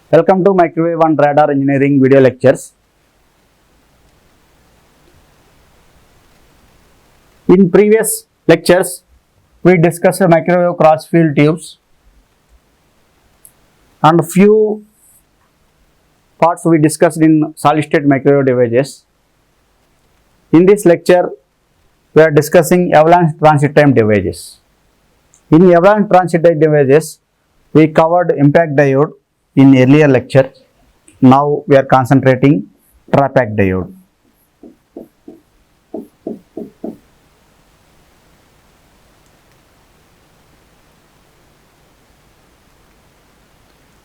Welcome to Microwave and Radar Engineering video lectures. In previous lectures, we discussed microwave cross-field tubes and few parts we discussed in solid-state microwave devices. In this lecture, we are discussing avalanche transit time devices. In avalanche transit time devices, we covered impact diode in earlier lecture. Now we are concentrating TRAPAC diode.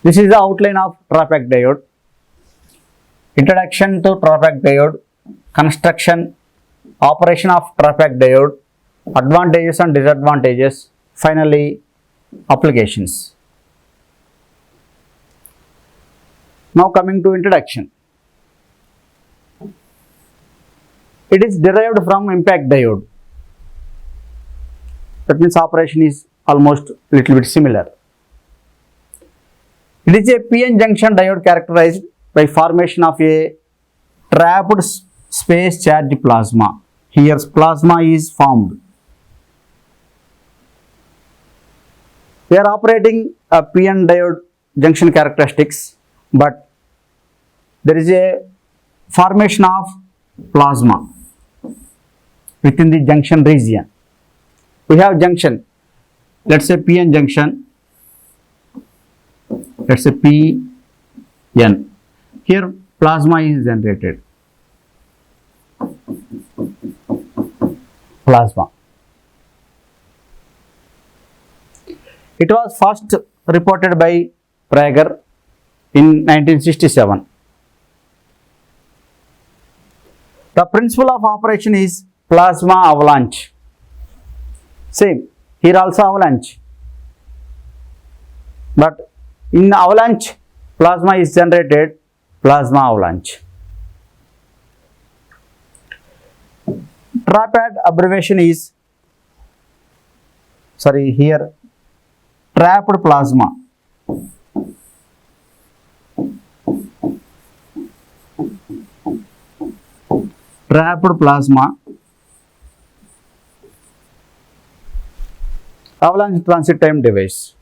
This is the outline of TRAPAC diode. Introduction to TRAPAC diode, construction, operation of TRAPAC diode, advantages and disadvantages, finally applications. Now coming to introduction. It is derived from impact diode. That means operation is almost little bit similar. It is a PN junction diode characterized by formation of a trapped space charge plasma. Here plasma is formed. We are operating a PN diode junction characteristics, but there is a formation of plasma within the junction region. We have junction, let's say PN junction, let's say PN. Here plasma is generated. Plasma. It was first reported by Prager in 1967. The principle of operation is plasma avalanche. Same, here also avalanche. But in avalanche, plasma is generated, plasma avalanche. TRAPAC abbreviation is, here trapped plasma. Trapped plasma avalanche transit time device.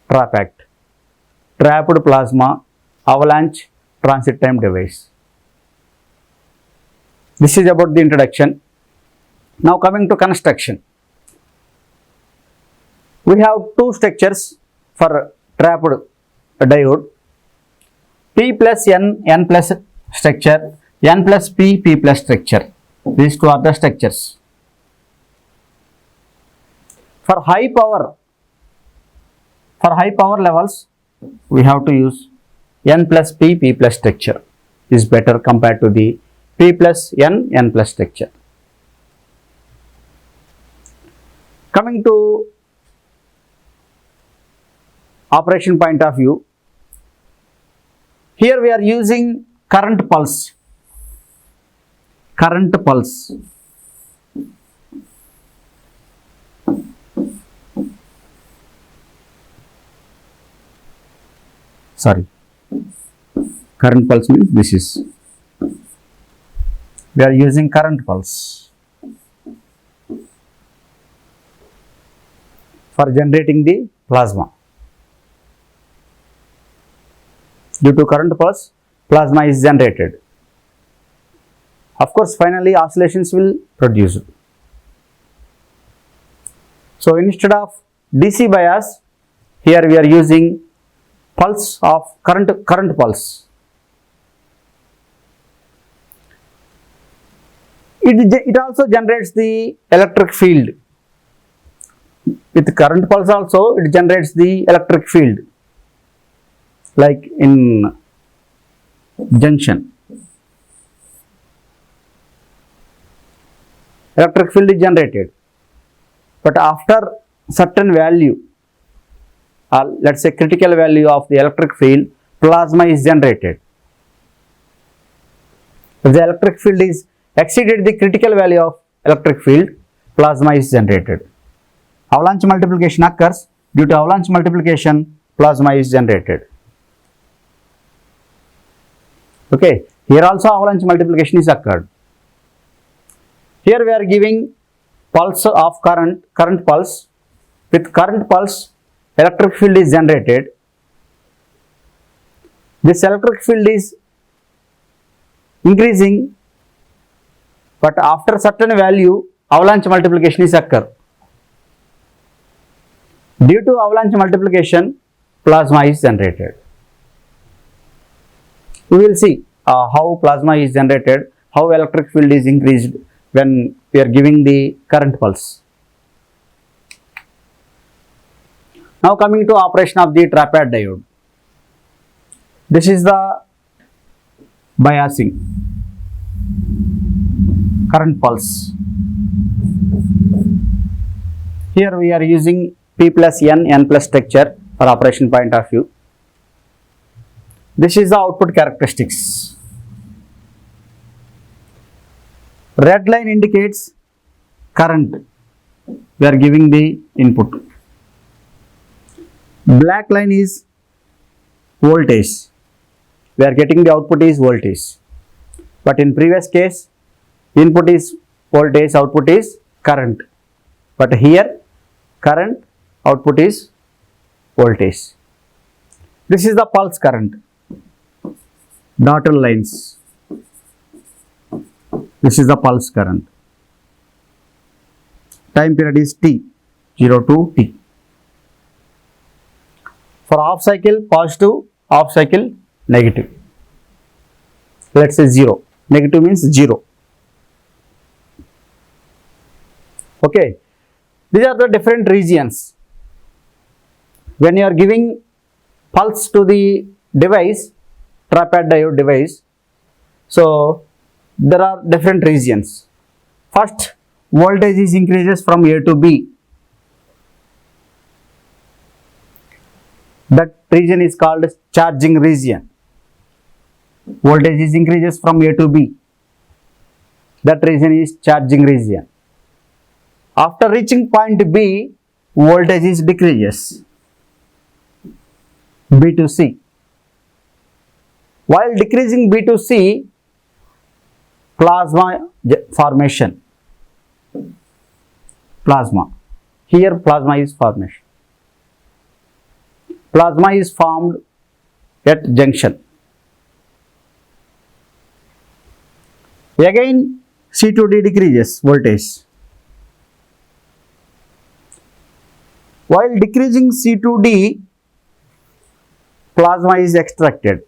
TRAPAC. Trapped plasma avalanche transit time device. This is about the introduction. Now coming to construction. We have two structures for trapped diode. P plus N, N plus structure, N plus P, P plus structure. These two are the structures. For high power levels, we have to use N plus P, P plus structure. Is better compared to the P plus N, N plus structure. Coming to operation point of view, here we are using current pulse. Current pulse. Current pulse means this is. We are using current pulse for generating the plasma. Due to current pulse, plasma is generated. Of course, finally oscillations will produce. So instead of DC bias, here we are using pulse of current pulse. It also generates the electric field. With current pulse also, it generates the electric field, like in junction. Electric field is generated, but after certain value, let's say critical value of the electric field, plasma is generated. If the electric field is exceeded the critical value of electric field, plasma is generated. Avalanche multiplication occurs. Due to avalanche multiplication, plasma is generated. Okay, here also avalanche multiplication is occurred. Here we are giving pulse of current pulse. With current pulse, electric field is generated. This electric field is increasing, but after certain value, avalanche multiplication is occur. Due to avalanche multiplication, plasma is generated. We will see how plasma is generated, how electric field is increased when we are giving the current pulse. Now coming to operation of the trapette diode. This is the biasing current pulse. Here we are using P plus N plus structure for operation point of view. This is the output characteristics. Red line indicates current. We are giving the input. Black line is voltage. We are getting the output is voltage. But in previous case, input is voltage, output is current. But here, current, output is voltage. This is the pulse current. Dotted lines. This is the pulse current. Time period is T, 0 to T. For half cycle, positive, half cycle, negative. Let's say 0. Negative means 0. Okay. These are the different regions. When you are giving pulse to the device, trapette diode device, so there are different regions. First, voltage is increases from A to B. That region is called charging region. Voltage is increases from A to B. That region is charging region. After reaching point B, voltage is decreases. B to C. While decreasing B to C, plasma formation. Plasma. Here plasma is formation. Plasma is formed at junction. Again C to D decreases voltage. While decreasing C to D, plasma is extracted.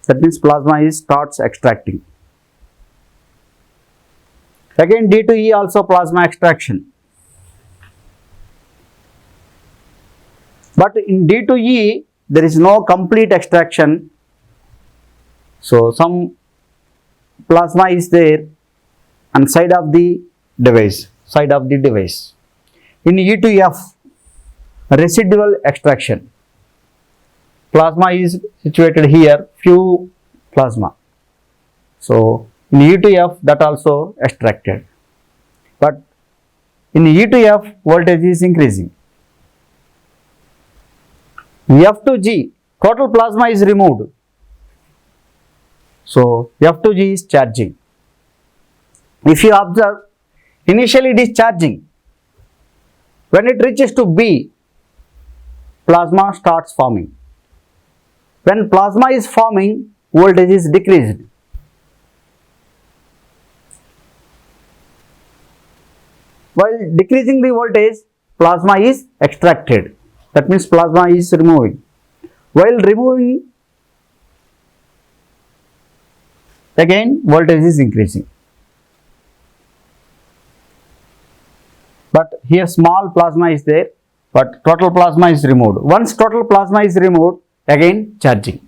That means plasma is starts extracting. Again D to E also plasma extraction. But in D to E, there is no complete extraction. So some plasma is there on side of the device. In E to F, residual extraction. Plasma is situated here, few plasma. So in E to F, that also extracted. But in E to F, voltage is increasing. F to G, total plasma is removed. So F to G is charging. If you observe, initially it is charging. When it reaches to B, plasma starts forming. When plasma is forming, voltage is decreased. While decreasing the voltage, plasma is extracted. That means plasma is removing. While removing, again voltage is increasing. But here small plasma is there, but total plasma is removed. Once total plasma is removed, again charging.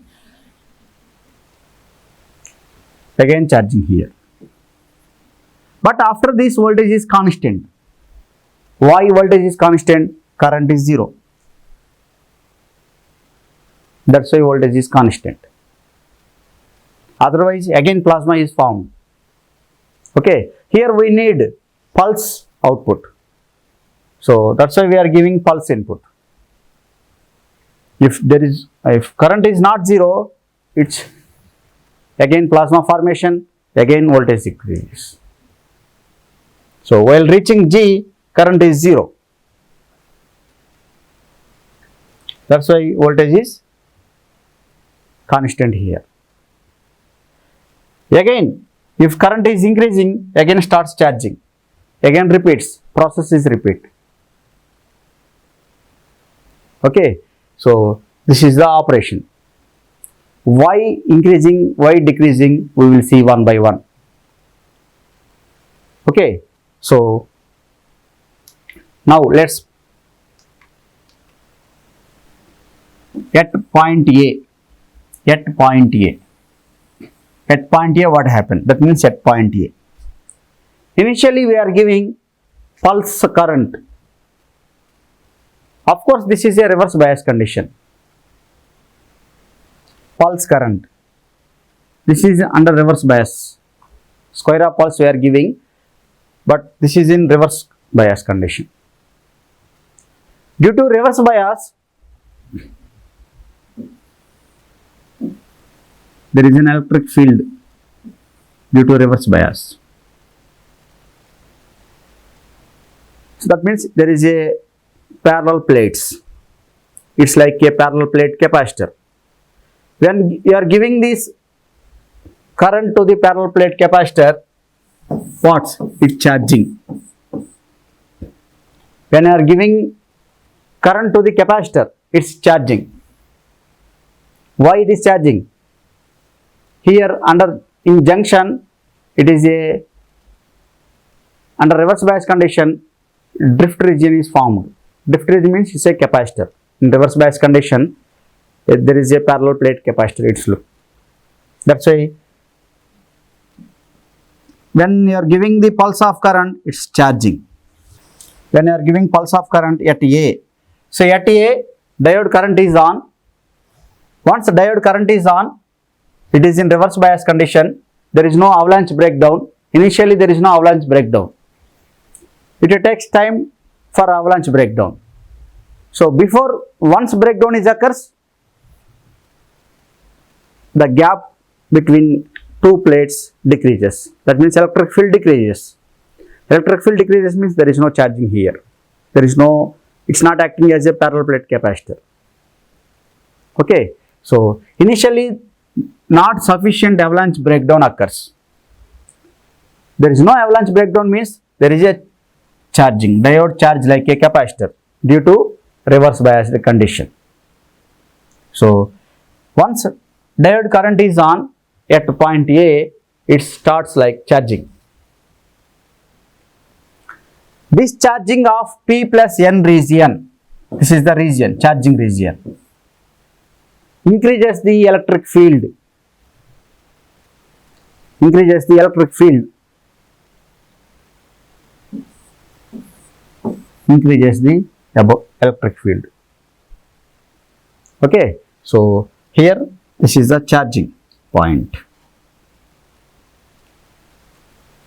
Again charging here. But after this voltage is constant. Why voltage is constant? Current is 0. That's why voltage is constant. Otherwise, again plasma is formed. Okay, here we need pulse output. So that's why we are giving pulse input. If current is not 0, it's again plasma formation, again voltage decreases. So while reaching G, current is 0. That's why voltage is constant here. Again, if current is increasing, again starts charging, again repeats, process is repeat. Okay, so this is the operation. Why increasing, why decreasing, we will see one by one. Okay, so now let's at point A. At point A. At point A, what happened? That means at point A. Initially, we are giving pulse current. Of course, this is a reverse bias condition. Pulse current. This is under reverse bias. Square of pulse we are giving, but this is in reverse bias condition. Due to reverse bias, there is an electric field due to reverse bias. So that means there is a parallel plates. It's like a parallel plate capacitor. When you are giving this current to the parallel plate capacitor, what? It's charging. When you are giving current to the capacitor, it's charging. Why it is charging? Here under in junction, it is a under reverse bias condition, drift region is formed. Drift region means it's a capacitor. In reverse bias condition, there is a parallel plate capacitor. It's look. That's why when you are giving the pulse of current, it's charging. When you are giving pulse of current at A, so at A, diode current is on. Once the diode current is on, it is in reverse bias condition. There is no avalanche breakdown. Initially, there is no avalanche breakdown. It takes time for avalanche breakdown. So before once breakdown is occurs, the gap between two plates decreases. That means electric field decreases. Electric field decreases means there is no charging here. There is no, it's not acting as a parallel plate capacitor. Okay, so initially not sufficient avalanche breakdown occurs. There is no avalanche breakdown means there is a charging, diode charge like a capacitor due to reverse bias condition. So once diode current is on at point A, it starts like charging. This charging of P plus N region, this is the region, charging region, increases the electric field. Increases the electric field. Increases the electric field. Okay, so here this is the charging point.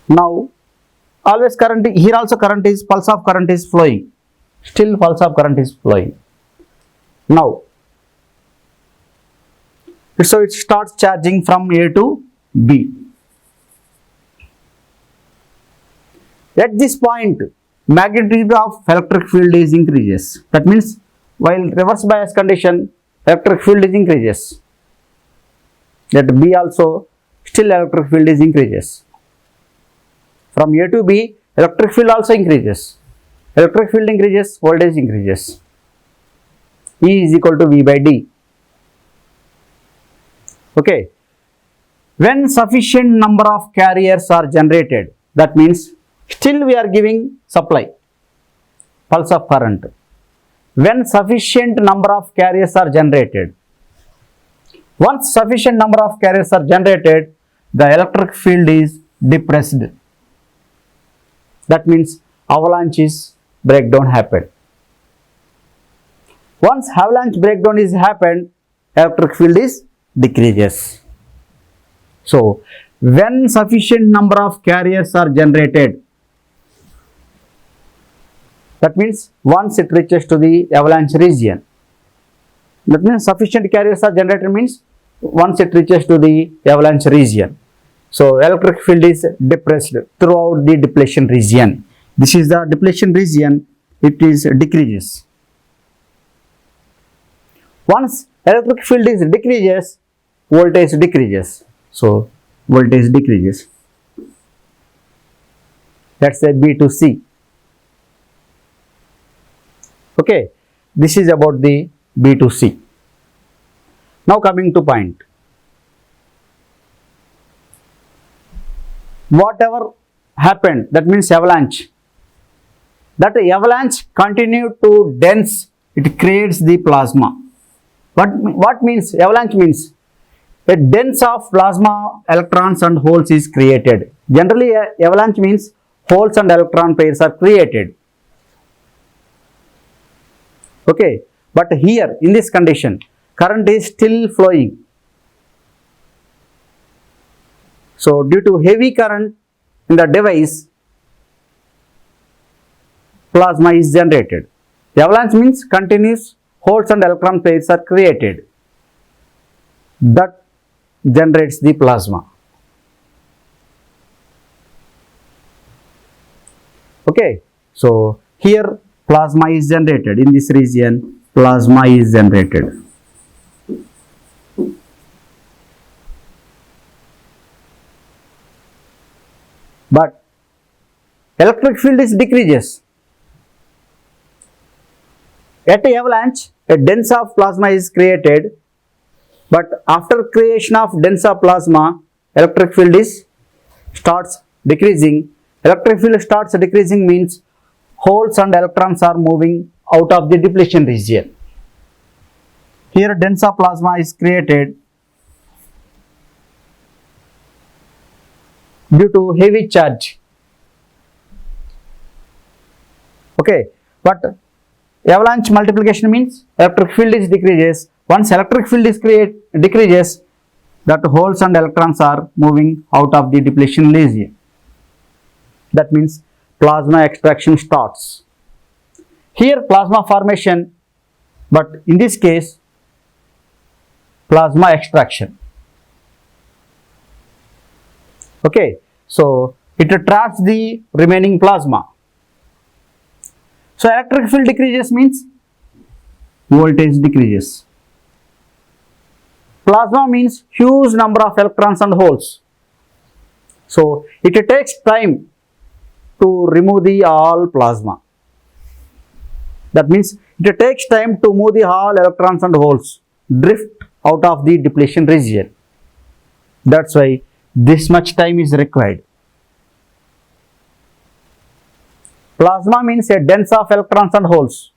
Now always current, here also current is, pulse of current is flowing. Still pulse of current is flowing. Now so it starts charging from A to B. At this point, magnitude of electric field is increases. That means while reverse bias condition, electric field is increases. At B also, still electric field is increases. From A to B, electric field also increases. Electric field increases, voltage increases. E is equal to V by D. Okay. When sufficient number of carriers are generated, that means still we are giving supply, pulse of current. When sufficient number of carriers are generated, once sufficient number of carriers are generated, the electric field is depressed. That means avalanche breakdown happened. Once avalanche breakdown is happened, electric field is decreases. So when sufficient number of carriers are generated, that means once it reaches to the avalanche region, that means sufficient carriers are generated means once it reaches to the avalanche region. So electric field is depressed throughout the depletion region. This is the depletion region, it is decreases. Once electric field is decreases, voltage decreases. So voltage decreases. Let's say B to C. Okay, this is about the B to C. Now coming to point. Whatever happened, that means avalanche. That avalanche continued to dense, it creates the plasma. What means avalanche means? A dense of plasma electrons and holes is created. Generally, avalanche means holes and electron pairs are created. Okay, but here in this condition, current is still flowing. So due to heavy current in the device, plasma is generated. The avalanche means continuous holes and electron pairs are created. That generates the plasma. Okay, so here plasma is generated. In this region, plasma is generated. But electric field is decreases. At a avalanche, a dense of plasma is created, but after creation of dense of plasma, electric field starts decreasing. Electric field starts decreasing means holes and electrons are moving out of the depletion region. Here dense of plasma is created due to heavy charge. Okay, but avalanche multiplication means electric field is decreases. Once electric field is decreases, that holes and electrons are moving out of the depletion region. That means plasma extraction starts. Here plasma formation, but in this case plasma extraction. Okay, so it traps the remaining plasma. So electric field decreases means voltage decreases. Plasma means huge number of electrons and holes. So it takes time to remove the all plasma. That means it takes time to move the all electrons and holes, drift out of the depletion region. That's why this much time is required. Plasma means a dense of electrons and holes.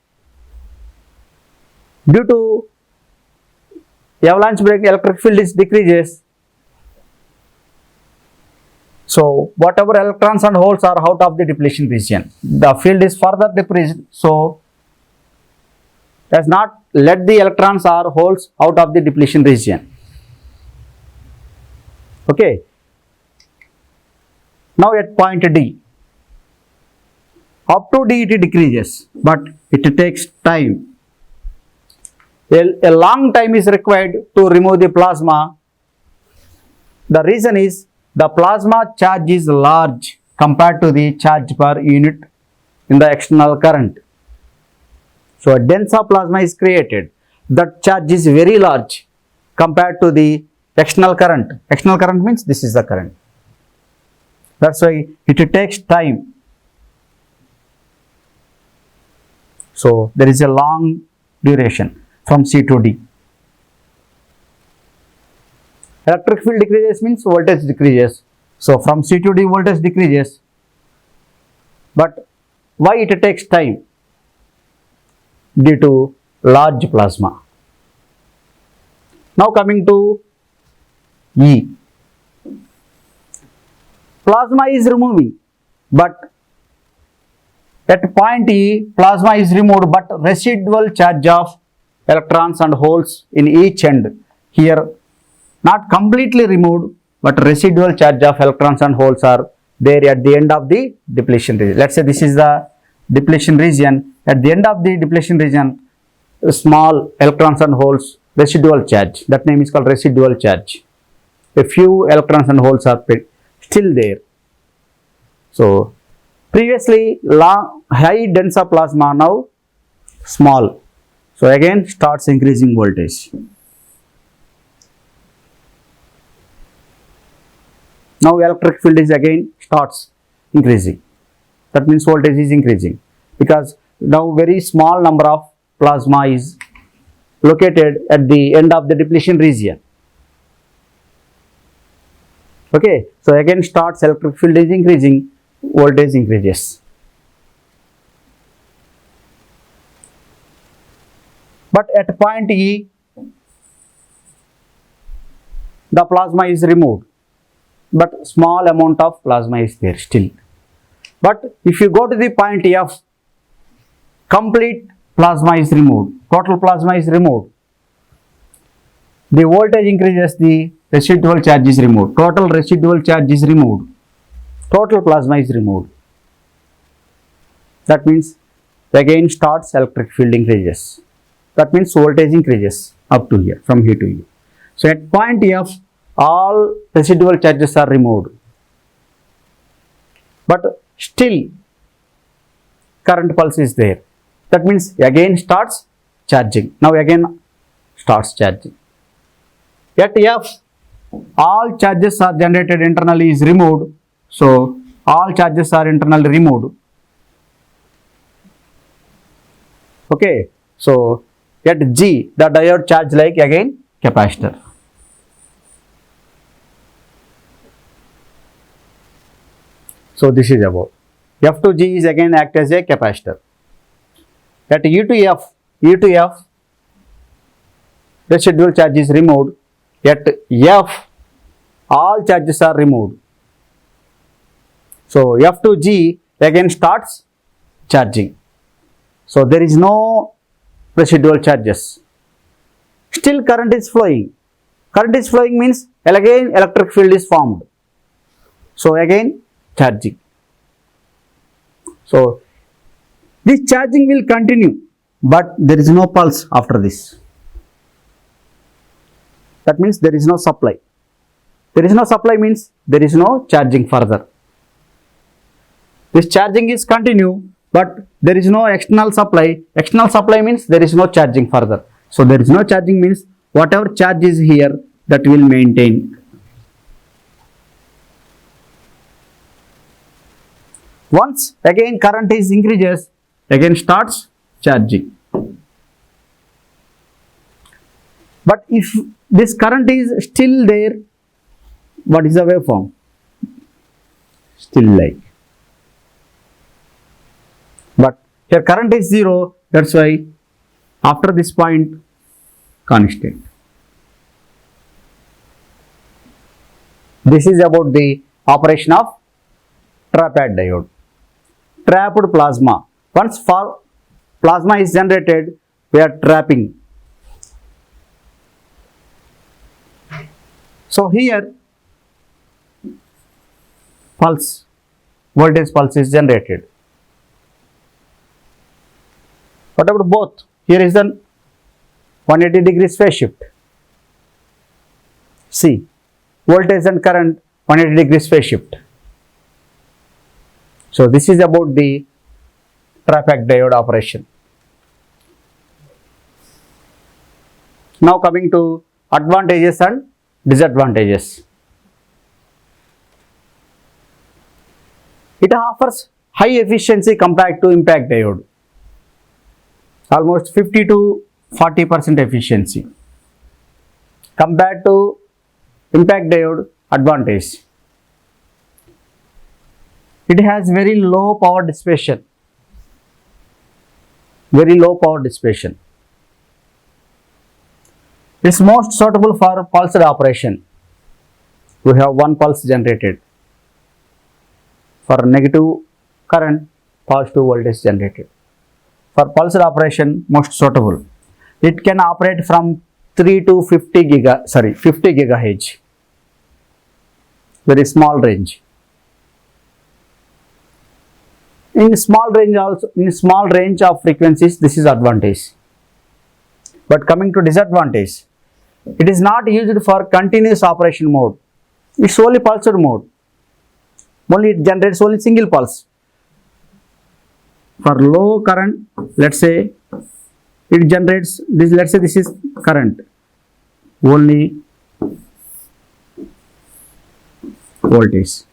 Due to avalanche break, electric field is decreases. So whatever electrons and holes are out of the depletion region, the field is further decreased. So has not let the electrons or holes out of the depletion region. Okay. Now at point D, up to D it decreases, but it takes time. A long time is required to remove the plasma. The reason is the plasma charge is large compared to the charge per unit in the external current. So a dense of plasma is created. That charge is very large compared to the external current. External current means this is the current. That's why it takes time. So there is a long duration from C to D. Electric field decreases means voltage decreases. So from C to D voltage decreases. But why it takes time? Due to large plasma. Now coming to E. Plasma is removing, but at point E, plasma is removed, but residual charge of electrons and holes in each end. Here, not completely removed, but residual charge of electrons and holes are there at the end of the depletion region. Let's say this is the depletion region. At the end of the depletion region, small electrons and holes residual charge. That name is called residual charge. A few electrons and holes are still there. So previously high denser plasma, now small. So again starts increasing voltage. Now electric field is again starts increasing. That means voltage is increasing, because now very small number of plasma is located at the end of the depletion region. Okay, so again starts electric field is increasing, voltage increases. But at point E, the plasma is removed, but small amount of plasma is there still. But if you go to the point F, complete plasma is removed, total plasma is removed. The voltage increases, the residual charge is removed, total residual charge is removed, total plasma is removed. That means again starts electric field increases. That means voltage increases up to here, from here to here. So at point F, all residual charges are removed, but still current pulse is there. That means again starts charging. Now again starts charging. At F, all charges are generated internally is removed. So all charges are internally removed. Okay. So at G, the diode charge like again capacitor. So this is about F to G is again act as a capacitor. At U to F, residual charge is removed. At F, all charges are removed. So F to G again starts charging. So there is no residual charges. Still current is flowing. Current is flowing means again electric field is formed. So again charging. So this charging will continue, but there is no pulse after this. That means there is no supply. There is no supply means there is no charging further. This charging is continue, but there is no external supply. External supply means there is no charging further. So there is no charging means whatever charge is here, that will maintain. Once again current is increases, again starts charging. But if this current is still there, what is the waveform? Still like. But here current is 0, that's why after this point constant. This is about the operation of trap-add diode. Trapped plasma. Once plasma is generated, we are trapping. So here pulse, voltage pulse is generated. What about both? Here is the 180 degrees phase shift. See, voltage and current 180 degrees phase shift. So this is about the trap-add diode operation. Now coming to advantages and disadvantages. It offers high efficiency compared to impact diode. Almost 50 to 40% efficiency. Compared to impact diode, advantage. It has very low power dissipation. Very low power dissipation. It is most suitable for pulsed operation. We have one pulse generated. For negative current, positive voltage generated. For pulsed operation, most suitable. It can operate from 3 to 50 gigahertz. Very small range. In small range of frequencies, this is advantage. But coming to disadvantage, it is not used for continuous operation mode. It's only pulsed mode. Only it generates only single pulse. For low current, let's say it generates this, let's say this is current, only voltage,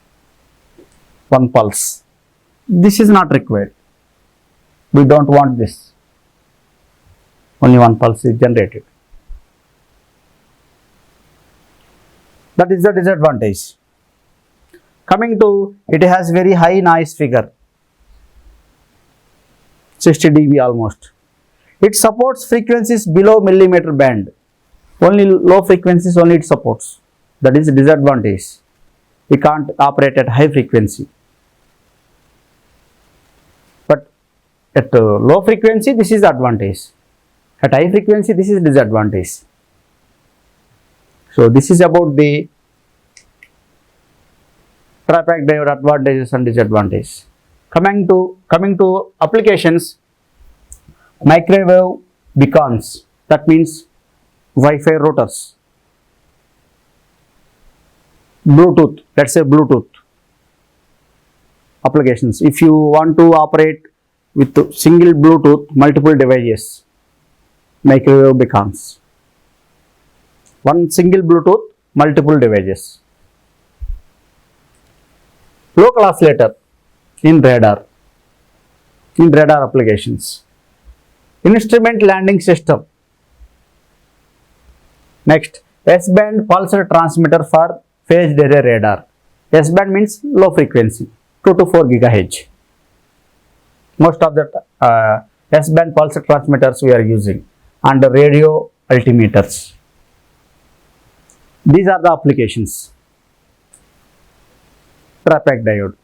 one pulse. This is not required. We don't want this. Only one pulse is generated. That is the disadvantage. Coming to, it has very high noise figure, 60 dB almost. It supports frequencies below millimeter band. Only low frequencies only it supports. That is disadvantage. We can't operate at high frequency. But at low frequency, this is advantage. At high frequency, this is disadvantage. So this is about the Tri-Pack diode advantages and disadvantages. Coming to applications, microwave beacons, that means Wi-Fi routers, Bluetooth, let's say Bluetooth applications. If you want to operate with single Bluetooth, multiple devices, microwave beacons. One single Bluetooth, multiple devices. Local oscillator in radar applications. Instrument landing system. Next, S-band pulsed transmitter for phased array radar. S-band means low frequency, 2 to 4 GHz. Most of the S-band pulsed transmitters we are using, and radio altimeters. These are the applications. Tri-Pack diode.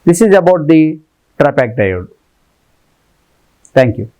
This is about the Tri-Pack diode. Thank you.